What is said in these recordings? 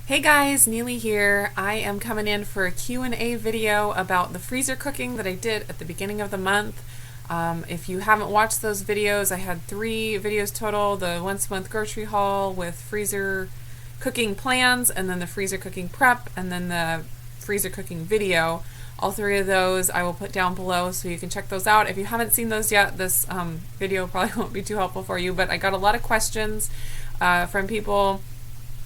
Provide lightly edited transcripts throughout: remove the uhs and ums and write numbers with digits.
Hey guys, Neely here. I am coming in for a Q&A video about the freezer cooking that I did at the beginning of the month. If you haven't watched those videos, I had 3 videos total: the once a month grocery haul with freezer cooking plans, and then the freezer cooking prep, and then the freezer cooking video. All 3 of those I will put down below so you can check those out. If you haven't seen those yet, this video probably won't be too helpful for you, but I got a lot of questions from people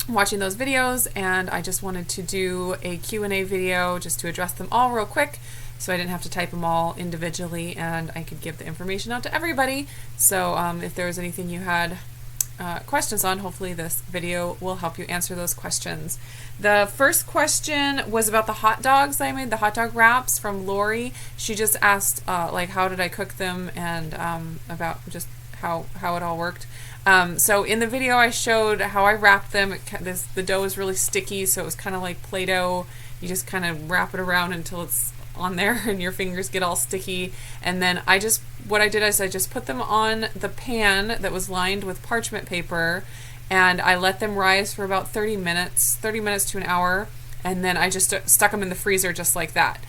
watching those videos, and I just wanted to do a Q&A video just to address them all real quick so I didn't have to type them all individually and I could give the information out to everybody. So if there was anything you had questions on, hopefully this video will help you answer those questions. The first question was about the hot dogs I made, the hot dog wraps, from Lori. She just asked like how did I cook them, and about just how it all worked. So in the video I showed how I wrapped them. The dough is really sticky, so it was kind of like Play-Doh. You just kind of wrap it around until it's on there and your fingers get all sticky. And then what I did is I just put them on the pan that was lined with parchment paper, and I let them rise for about 30 minutes to an hour, and then I just stuck them in the freezer just like that.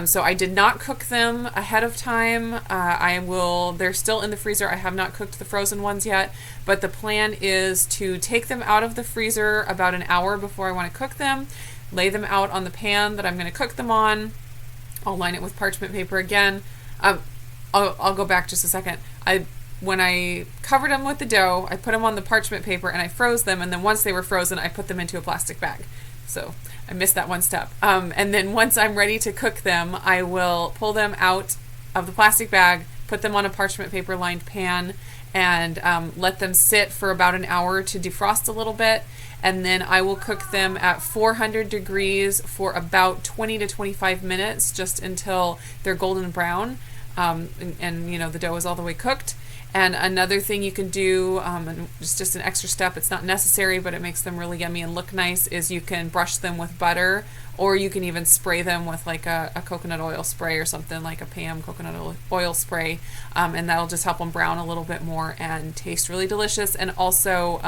So I did not cook them ahead of time. They're still in the freezer. I have not cooked the frozen ones yet, but the plan is to take them out of the freezer about an hour before I want to cook them, lay them out on the pan that I'm going to cook them on. I'll line it with parchment paper again. I'll go back just a second. When I covered them with the dough, I put them on the parchment paper and I froze them, and then once they were frozen, I put them into a plastic bag. So I missed that one step. And then once I'm ready to cook them, I will pull them out of the plastic bag, put them on a parchment paper lined pan, and let them sit for about an hour to defrost a little bit. And then I will cook them at 400 degrees for about 20 to 25 minutes, just until they're golden brown, and you know, the dough is all the way cooked. And another thing you can do, and it's just an extra step, it's not necessary, but it makes them really yummy and look nice, is you can brush them with butter, or you can even spray them with like a coconut oil spray or something, like a Pam coconut oil spray, and that'll just help them brown a little bit more and taste really delicious. And also,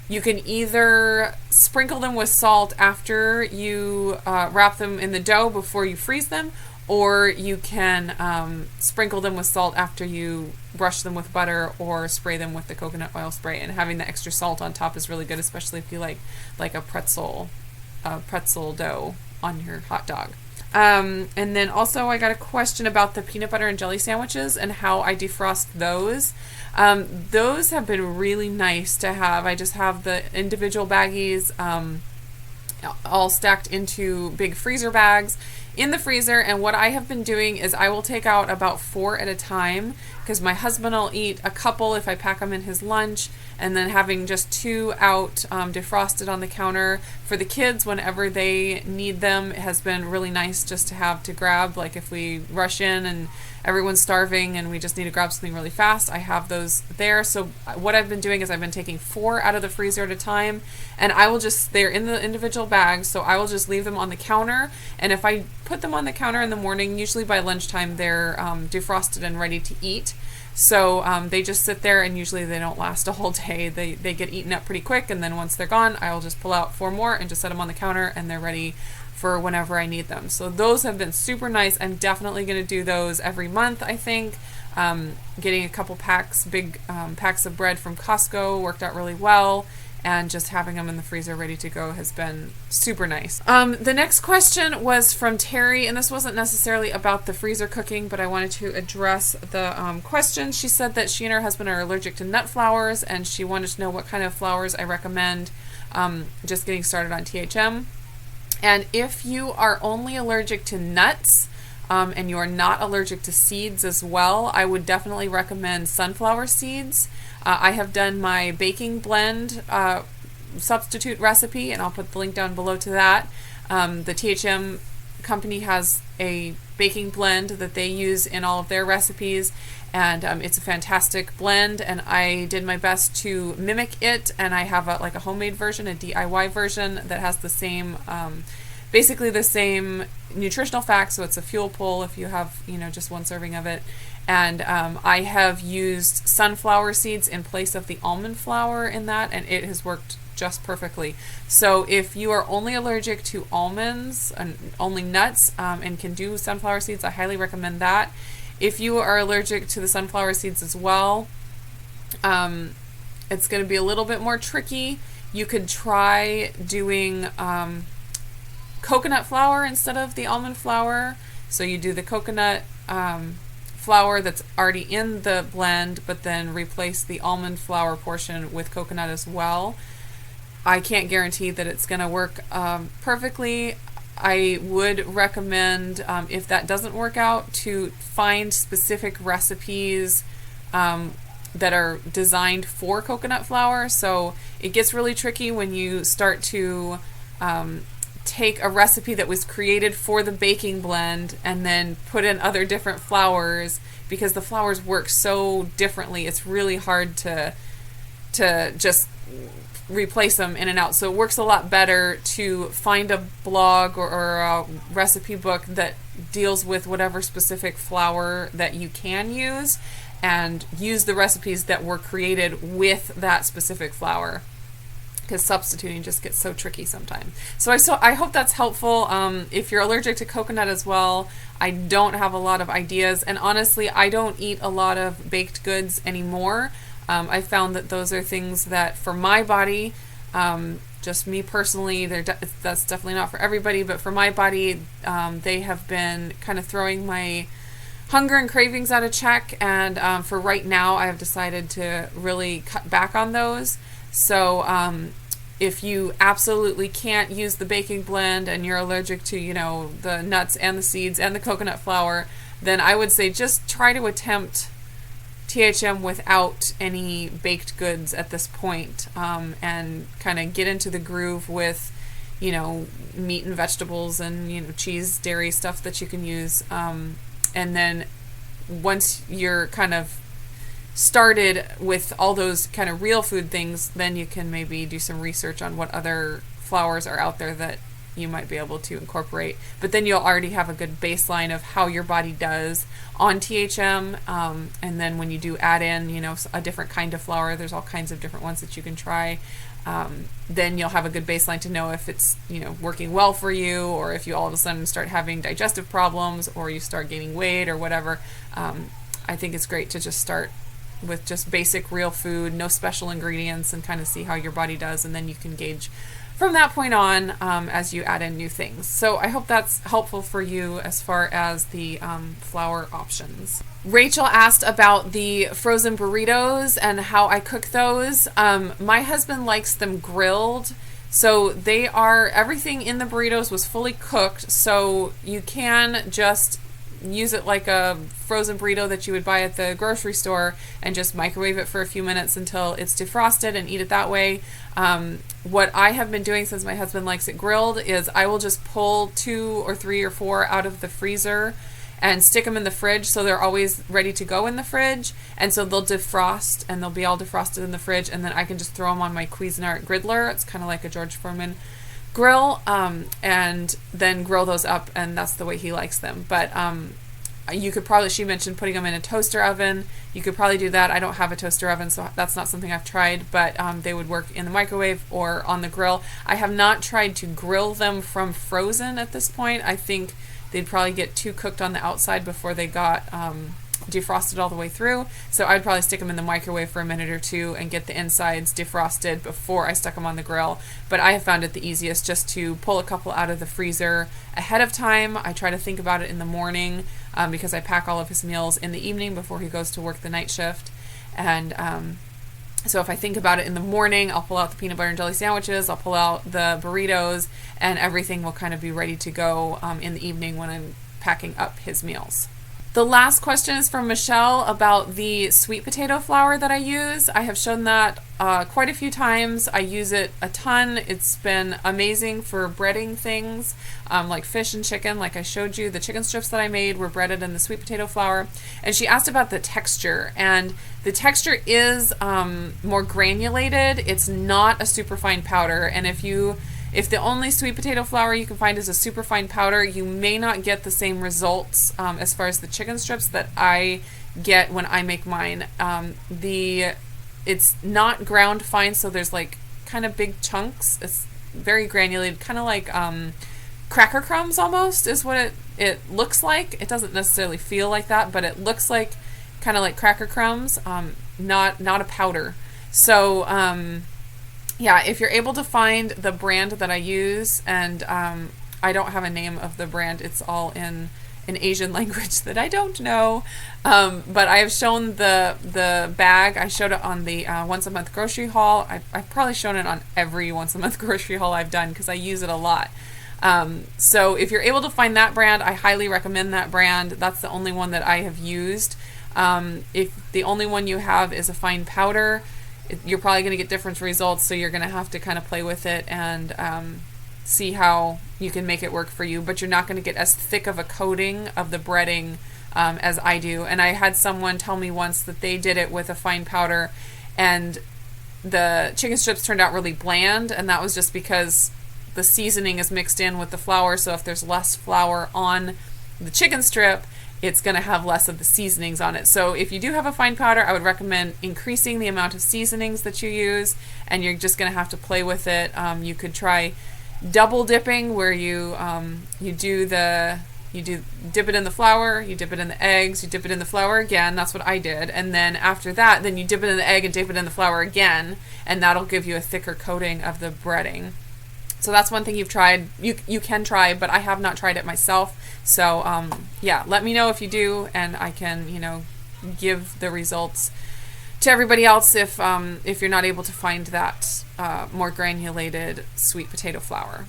you can either sprinkle them with salt after you wrap them in the dough before you freeze them, or you can sprinkle them with salt after you brush them with butter or spray them with the coconut oil spray. And having the extra salt on top is really good, especially if you like a pretzel dough on your hot dog. And then also I got a question about the peanut butter and jelly sandwiches and how I defrost those. Those have been really nice to have. I just have the individual baggies all stacked into big freezer bags in the freezer, and what I have been doing is I will take out about 4 at a time, because my husband will eat a couple if I pack them in his lunch, and then having just 2 out defrosted on the counter for the kids whenever they need them. It has been really nice just to have to grab, like if we rush in and everyone's starving and we just need to grab something really fast, I have those there. So what I've been doing is I've been taking 4 out of the freezer at a time, and they're in the individual bags, so I will just leave them on the counter. And if I put them on the counter in the morning, usually by lunchtime they're defrosted and ready to eat. So they just sit there, and usually they don't last a whole day. They get eaten up pretty quick, and then once they're gone, I'll just pull out 4 more and just set them on the counter, and they're ready for whenever I need them. So those have been super nice. I'm definitely going to do those every month, I think. Getting a couple big packs of bread from Costco worked out really well, and just having them in the freezer ready to go has been super nice. The next question was from Terry, and this wasn't necessarily about the freezer cooking, but I wanted to address the question. She said that she and her husband are allergic to nut flours, and she wanted to know what kind of flours I recommend just getting started on THM. And if you are only allergic to nuts, and you are not allergic to seeds as well, I would definitely recommend sunflower seeds. I have done my baking blend substitute recipe, and I'll put the link down below to that. The THM company has a baking blend that they use in all of their recipes, and it's a fantastic blend, and I did my best to mimic it, and I have a homemade version, a DIY version that has the same basically the same nutritional facts. So it's a fuel pull if you have just 1 serving of it, And I have used sunflower seeds in place of the almond flour in that, and it has worked just perfectly. So if you are only allergic to almonds and only nuts and can do sunflower seeds, I highly recommend that. If you are allergic to the sunflower seeds as well, it's going to be a little bit more tricky. You could try doing coconut flour instead of the almond flour. So you do the coconut flour that's already in the blend, but then replace the almond flour portion with coconut as well. I can't guarantee that it's going to work perfectly. I would recommend, if that doesn't work out, to find specific recipes that are designed for coconut flour. So it gets really tricky when you start to take a recipe that was created for the baking blend and then put in other different flours, because the flours work so differently. It's really hard to just replace them in and out. So it works a lot better to find a blog or a recipe book that deals with whatever specific flour that you can use, and use the recipes that were created with that specific flour, because substituting just gets so tricky sometimes. So I hope that's helpful. If you're allergic to coconut as well, I don't have a lot of ideas, and honestly, I don't eat a lot of baked goods anymore. I found that those are things that for my body, just me personally, that's definitely not for everybody, but for my body, they have been kind of throwing my hunger and cravings out of check, and for right now, I have decided to really cut back on those. So if you absolutely can't use the baking blend and you're allergic to, the nuts and the seeds and the coconut flour, then I would say just try to attempt THM without any baked goods at this point, and kind of get into the groove with, meat and vegetables and, cheese, dairy, stuff that you can use. And then once you're kind of started with all those kind of real food things, then you can maybe do some research on what other flours are out there that you might be able to incorporate. But then you'll already have a good baseline of how your body does on THM. And then when you do add in, a different kind of flour, there's all kinds of different ones that you can try. Then you'll have a good baseline to know if it's, working well for you, or if you all of a sudden start having digestive problems, or you start gaining weight or whatever. I think it's great to just start with just basic real food, no special ingredients, and kind of see how your body does, and then you can gauge from that point on as you add in new things. So I hope that's helpful for you as far as the flour options. Rachel asked about the frozen burritos and how I cook those. My husband likes them grilled. So everything in the burritos was fully cooked, so you can just use it like a frozen burrito that you would buy at the grocery store and just microwave it for a few minutes until it's defrosted and eat it that way. What I have been doing, since my husband likes it grilled, is I will just pull 2 or 3 or 4 out of the freezer and stick them in the fridge, so they're always ready to go in the fridge, and so they'll defrost and they'll be all defrosted in the fridge, and then I can just throw them on my Cuisinart griddler. It's kind of like a George Foreman grill, and then grill those up, and that's the way he likes them. But you could probably, she mentioned putting them in a toaster oven. You could probably do that. I don't have a toaster oven, so that's not something I've tried, but they would work in the microwave or on the grill. I have not tried to grill them from frozen at this point. I think they'd probably get too cooked on the outside before they got defrosted all the way through. So I'd probably stick them in the microwave for a minute or two and get the insides defrosted before I stuck them on the grill. But I have found it the easiest just to pull a couple out of the freezer ahead of time. I try to think about it in the morning because I pack all of his meals in the evening before he goes to work the night shift. And so if I think about it in the morning, I'll pull out the peanut butter and jelly sandwiches, I'll pull out the burritos, and everything will kind of be ready to go in the evening when I'm packing up his meals. The last question is from Michelle about the sweet potato flour that I use. I have shown that quite a few times. I use it a ton. It's been amazing for breading things like fish and chicken. Like I showed you, the chicken strips that I made were breaded in the sweet potato flour. And she asked about the texture. And the texture is more granulated. It's not a super fine powder. And if the only sweet potato flour you can find is a super fine powder, you may not get the same results as far as the chicken strips that I get when I make mine. It's not ground fine, so there's like kind of big chunks. It's very granulated, kind of like cracker crumbs almost is what it looks like. It doesn't necessarily feel like that, but it looks like kind of like cracker crumbs, not a powder. So yeah, if you're able to find the brand that I use, and I don't have a name of the brand, it's all in an Asian language that I don't know, but I have shown the bag. I showed it on the once a month grocery haul. I've probably shown it on every once a month grocery haul I've done because I use it a lot. So if you're able to find that brand, I highly recommend that brand. That's the only one that I have used. If the only one you have is a fine powder, you're probably going to get different results, so you're going to have to kind of play with it and see how you can make it work for you, but you're not going to get as thick of a coating of the breading as I do. And I had someone tell me once that they did it with a fine powder and the chicken strips turned out really bland, and that was just because the seasoning is mixed in with the flour, so if there's less flour on the chicken strip, it's going to have less of the seasonings on it. So if you do have a fine powder, I would recommend increasing the amount of seasonings that you use, and you're just going to have to play with it. You could try double dipping, where you dip it in the flour, you dip it in the eggs, you dip it in the flour again. That's what I did. And then after that, then you dip it in the egg and dip it in the flour again, and that'll give you a thicker coating of the breading. So that's one thing you've tried. You can try, but I have not tried it myself. So yeah, let me know if you do, and I can, give the results to everybody else if you're not able to find that more granulated sweet potato flour.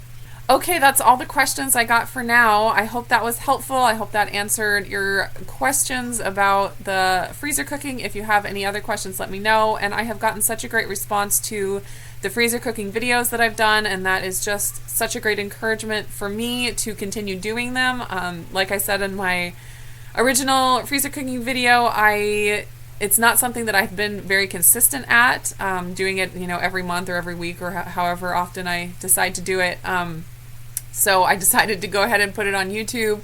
Okay, that's all the questions I got for now. I hope that was helpful. I hope that answered your questions about the freezer cooking. If you have any other questions, let me know. And I have gotten such a great response to the freezer cooking videos that I've done, and that is just such a great encouragement for me to continue doing them. Like I said in my original freezer cooking video, it's not something that I've been very consistent at, doing it, every month or every week or however often I decide to do it. So I decided to go ahead and put it on YouTube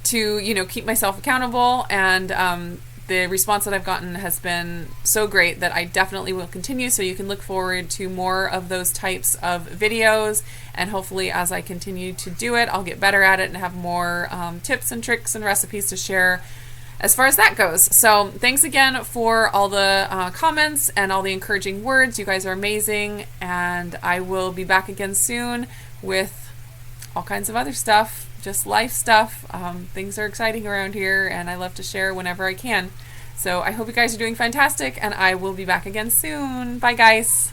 to, keep myself accountable. And the response that I've gotten has been so great that I definitely will continue. So you can look forward to more of those types of videos. And hopefully as I continue to do it, I'll get better at it and have more tips and tricks and recipes to share as far as that goes. So thanks again for all the comments and all the encouraging words. You guys are amazing, and I will be back again soon with all kinds of other stuff, just life stuff. Things are exciting around here, and I love to share whenever I can. So I hope you guys are doing fantastic, and I will be back again soon. Bye, guys.